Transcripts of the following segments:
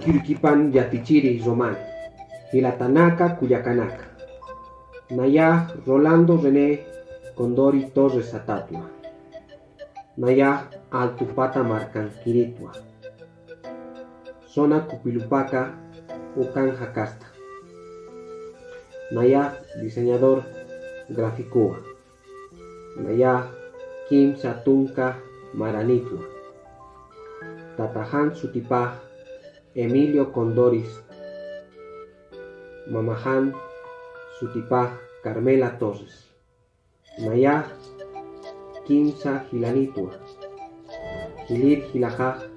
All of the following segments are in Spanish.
Kirkipan Yatichiri Román, Hilatanaka Cuyacanaka, Nayah Rolando René Condori Torres Atatua, Nayah Altupata Marcanquiritwa, Zona Cupilupaka Ucan Jacasta, Nayah Diseñador Graficua, Nayah Kim Satunka Maranitwa, Tatahan Sutipaj Emilio Condoris, Mamahan Sutipaj Carmela Torres, Nayah Kimsa Gilanitwa, Gilir Gilajaj,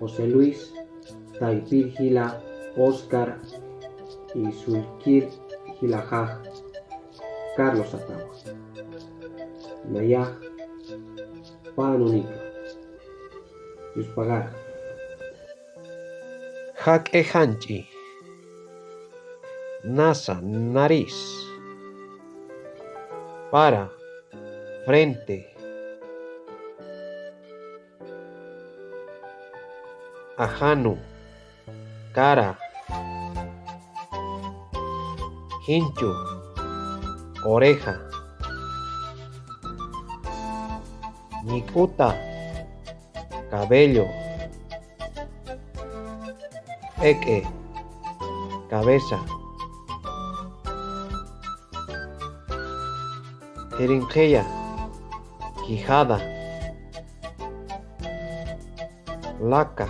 José Luis Taipir Gila, Oscar y Sulkir Gilajaj, Carlos Atagua, Nayah Panunito, Yuspagar. Jaque Hanchi, Nasa, nariz, para, frente, Ajanu, cara, hinchu, oreja, Nikuta, cabello, Eke, cabeza, Jeringeya, quijada, Laca,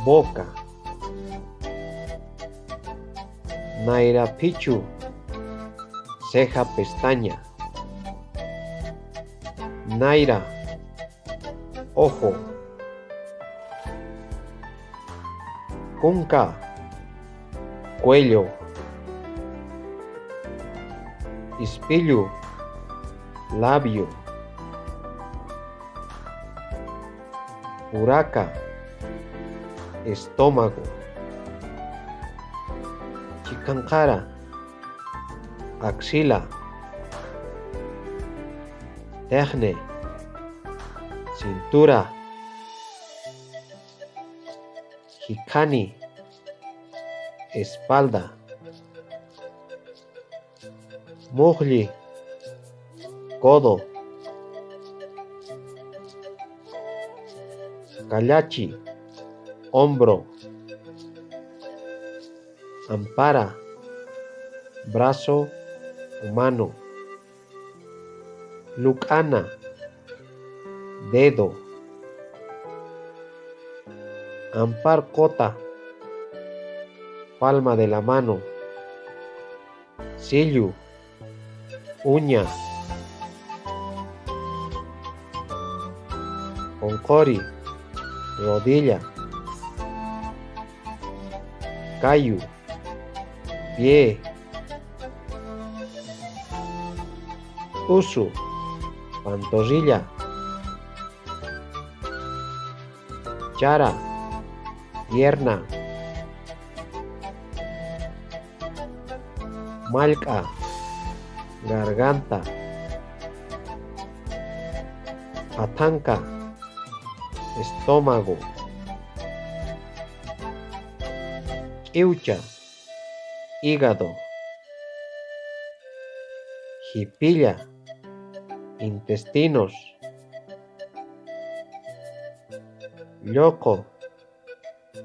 boca, Nairapichu, ceja, pestaña, Naira, ojo, Kunka, cuello, Ispillu, labio, Uraca, estómago, Chikanjara, axila, Tejne, cintura, Jicani, espalda, Mugli, codo, Callachi, hombro, Ampara, brazo humano, Lucana, dedo, Ampar cota, palma de la mano, Sillu, uña, Concori, rodilla, Cayu, pie, Usu, pantorrilla, Chara, pierna, Malca, garganta, Patanca, estómago, Kiucha, hígado, Jipilla, intestinos, Loco,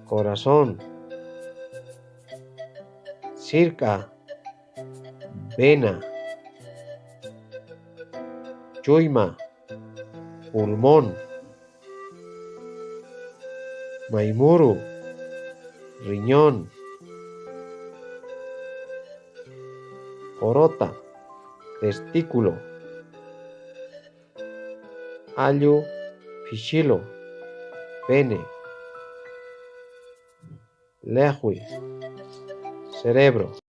corazón, Circa, vena, Chuima, pulmón, Maimuru, riñón, Porota, testículo, Ayu, fichilo, pene, Lehui, cerebro.